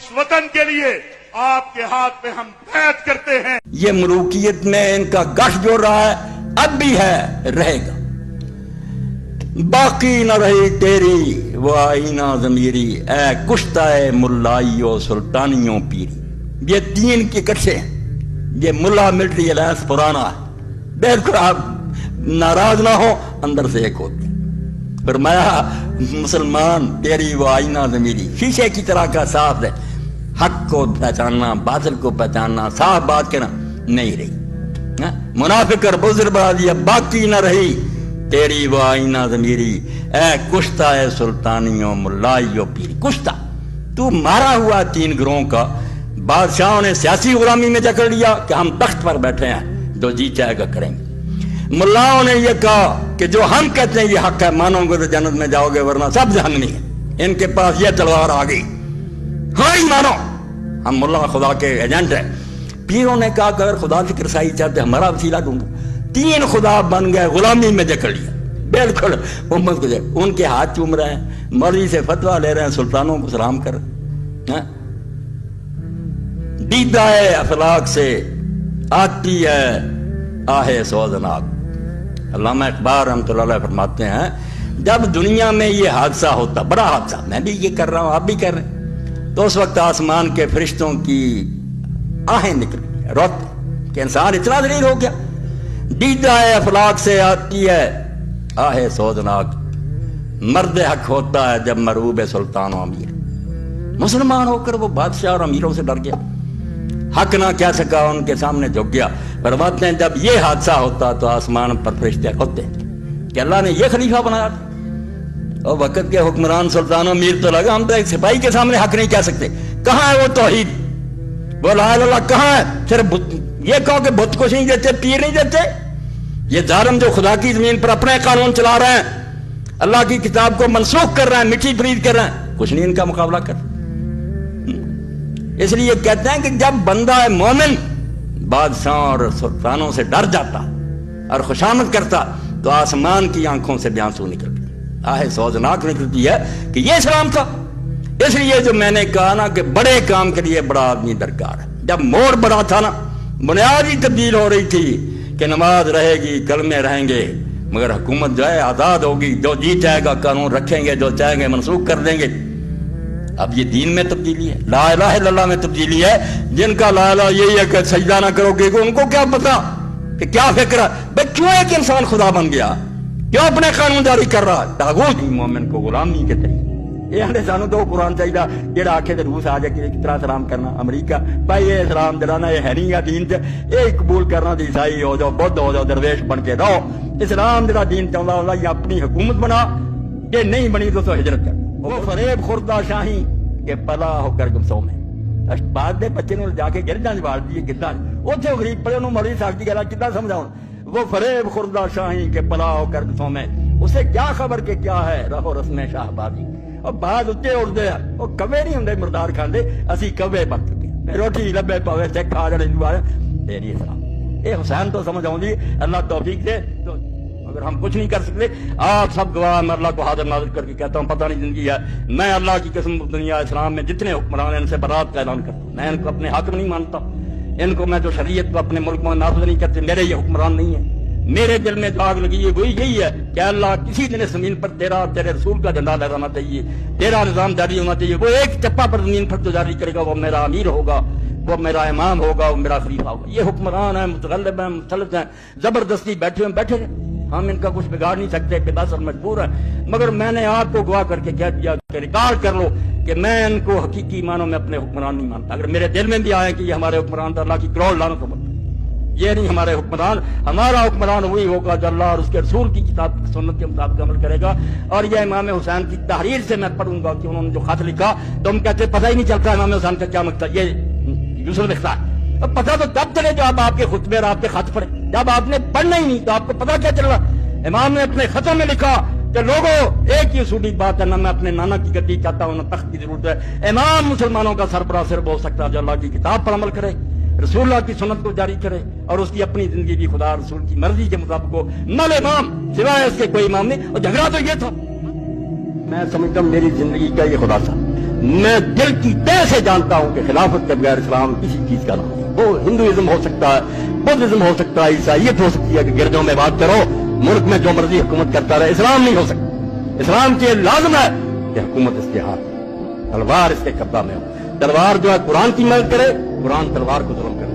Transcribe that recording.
इस वतन के लिए आपके हाथ में हम बैत करते हैं। ये मलूकियत में इनका गठ जो रहा है, अब भी है, रहेगा। बाकी न रही तेरी वो आईना ज़मीरी, ए कुश्ता-ए मुल्लाइयो सुल्तानियों पीरी। ये तीन के इकट्ठे हैं। ये मुल्ला मिलिट्री अलायंस पुराना है, बिल्कुल आप नाराज ना हो, अंदर से एक होते। फरमाया मुसलमान तेरी वो आईना ज़मीरी, शीशे की तरह का साफ है। हक को पहचानना, बातिल को पहचानना, साफ बात करना नहीं रही। मुनाफिक और बुज़दिल बना दिया। बाकी न रही तेरी वो आईना ज़मीरी, ए कुश्ता है सुल्तानियों मुल्लाइयों पीरी। कुश्ता, तू मारा हुआ तीन गिरोहों का। बादशाहों ने सियासी गुलामी में जकड़ लिया कि हम तख्त पर बैठे हैं, जो जी चाहेगा करेंगे। मुल्लाओं ने यह कहा कि जो हम कहते हैं ये हक है, मानोगे तो जन्नत में जाओगे, वरना सब जहन्नमी है। इनके पास यह तलवार आ गई, हाँ ही मानो, हम मुल्ला खुदा के एजेंट हैं। पीरों ने कहा कि अगर खुदा की रसाई चाहते हमारा वसीला ढूंढो। तीन खुदा बन गए, गुलामी में जकड़ लिया, बिल्कुल उम्मत को। उनके हाथ चूम रहे हैं, मौलवी से फतवा ले रहे हैं, सुल्तानों को सलाम कर रहे हैं। दीदाए अफलाक से आती है आहे सोजनाक। अल्लामा इकबाल रहमतुल्लाह अलैह फरमाते हैं, जब दुनिया में ये हादसा होता, बड़ा हादसा, मैं भी ये कर रहा हूं, आप भी कर रहे हैं, तो उस वक्त आसमान के फरिश्तों की आहें निकली, रोते कि इंसान इतना दलील हो गया। दीदाए अफलाक से आती है आहे सोजनाक, मर्द हक होता है जब मरूब सुल्तान अमीर। मुसलमान होकर वो बादशाह और अमीरों से डर गया, हक ना कह सका, उनके सामने झुक गया। फरमाते हैं जब ये हादसा होता तो आसमान पर फरिश्ते होते कि अल्लाह ने ये खलीफा बनाया। और वक्त के हुक्मरान सुल्तान अमीर तो लगा, हम तो एक सिपाही के सामने हक नहीं कह सकते। कहाँ है वो तौहीद, वो ला इलाहा कहाँ है? सिर्फ ये कहो कि बुत कुछ नहीं देते, पीर नहीं देते। ये जालिम जो खुदा की जमीन पर अपने कानून चला रहे हैं, अल्लाह की किताब को मनसूख कर रहे हैं, मिट्टी फरीद कर रहे हैं, कुछ नहीं इनका मुकाबला कर। इसलिए कहते हैं कि जब बंदा मोमिन बादशाह और सुल्तानों से डर जाता और खुशामद करता तो आसमान की आंखों से आंसू निकलते, आहे सोजनाक निकलती है कि ये सलाम था। इसलिए जो मैंने कहा ना कि बड़े काम के लिए बड़ा आदमी दरकार है। जब मोड़ बड़ा था ना, बुनियाद ही तब्दील हो रही थी कि नमाज रहेगी, कलमे रहेंगे, मगर हुकूमत जो है आजाद होगी, जो जी चाहेगा कानून रखेंगे, जो चाहेंगे मनसूख कर देंगे। अब ये दीन में तब्दीली है, ला इलाहा इल्लल्लाह में तब्दीली है। जिनका ला इलाहा यही है कि सजदा ना करोगे, उनको क्या पता कि क्या फिक्र है। भाई क्यों एक इंसान खुदा बन गया, क्यों अपने कानून जारी कर रहा? तागूत मोमिन को गुलामी के तरीके। ये हमें सानू तो कुरान चाहिए जेड़ा आखे रूस आ जाए कितना सलाम करना, अमरीका भाई ये सलाम जरा ना ये है नहीं दीन च, ये कबूल करना, ईसाई हो जाओ, बुद्ध हो जाओ, दरवेश बन के रहो। इस्लाम जरा दीन चाहता या अपनी हुकूमत बना, ये नहीं बनी तो हिजरत कर। वो फरेब खुर्दा शाही के पला होकर गुमसों में अशबाद दे बच्चे ने जाके गिरजां वाल दिए गिद्दां उत्थे गरीब पड़े उन्होंने मौलवी साहब की गल कितना समझाउं। वो फरेब खुर्दा शाही के पला होकर गुमसों में, उसे क्या खबर के क्या है रहो रस्म शाहबाजी। और बाद उत्ते उड़दे आ, वो कवे नहीं हुंदे मुर्दार खांदे, असी कवे बन चुके। रोटी लब्बे पावे सिख खा जाने तेरी इस्लाम। ये हुसैन तो समझ आउंदी, अल्लाह तौफीक दे। तो अगर हम कुछ नहीं कर सकते, आप सब गवाह, मैं अल्लाह को हाजिर नाजिर करके कहता हूँ, पता नहीं जिंदगी है, मैं अल्लाह की कसम दुनिया इस्लाम में जितने हुक्मरान हैं इनसे बरात का ऐलान करता हूँ। मैं इनको अपने हक नहीं मानता, इनको मैं जो शरीयत को अपने मुल्क में नाफिज नहीं करते, मेरे ये हुक्मरान नहीं है। मेरे दिल में दाग लगी है वही यही है कि अल्लाह किसी दिन जमीन पर तेरा तेरे रसूल का झंडा लहराना चाहिए, तेरा निजाम जारी होना चाहिए। वो एक चप्पा पर जमीन पर जो जारी करेगा वो मेरा अमीर होगा, वो मेरा इमाम होगा, वो मेरा खलीफा होगा। ये हुक्मरान है, मुतगल्लिब है, मुख्तलिफ है, जबरदस्ती बैठे हम इनका कुछ बिगाड़ नहीं सकते, बेबस और मजबूर है। मगर मैंने आपको गवाह करके कह दिया कि रिकॉर्ड कर लो कि मैं इनको हकीकी मानों में अपने हुक्मरान नहीं मानता। अगर मेरे दिल में भी आए कि ये हमारे हुक्मरान, तो अल्लाह की करोड़ लानत हो, ये नहीं हमारे हुक्मरान। हमारा हुक्मरान वही होगा जो अल्लाह और उसके रसूल की किताब सुन्नत के मुताबिक अमल करेगा। और ये इमाम हुसैन की तहरीर से मैं पढ़ूंगा कि उन्होंने जो खत लिखा, तो हम कहते पता ही नहीं चलता इमाम हुसैन का क्या मकसद, ये यूसुफ लिखता है। अब पता तो तब चले जब आपके खुतबे और आपके खत पढ़े, जब आपने पढ़ना ही नहीं तो आपको पता क्या चल रहा। इमाम ने अपने खतों में लिखा कि लोगों एक ही उसूली बात है, ना मैं अपने नाना की गद्दी चाहता हूँ, ना तख्त की जरूरत है। इमाम मुसलमानों का सरबराह सिर्फ हो सकता है जो अल्लाह की किताब पर अमल करे, रसूलुल्लाह की सुन्नत को जारी करे और उसकी अपनी जिंदगी भी खुदा रसूल की मर्जी के मुताबिक हो। नल इमाम सिवाय इसके कोई इमाम नहीं। और झगड़ा तो ये था, मैं समझता हूँ मेरी जिंदगी का ये खुलासा, میں دل کی تہ سے جانتا ہوں کہ خلافت کے بغیر اسلام کسی چیز کا نام ہے۔ وہ ہندوازم ہو سکتا ہے، بدھزم ہو سکتا ہے، عیسائیت ہو سکتی ہے کہ گرجوں میں بات کرو، ملک میں جو مرضی حکومت کرتا رہے، اسلام نہیں ہو سکتا۔ اسلام کے لازم ہے کہ حکومت اس کے ہاتھ، تلوار اس کے قبضہ میں ہو۔ تلوار جو ہے قرآن کی مدد کرے، قرآن تلوار کو ظلم کرے۔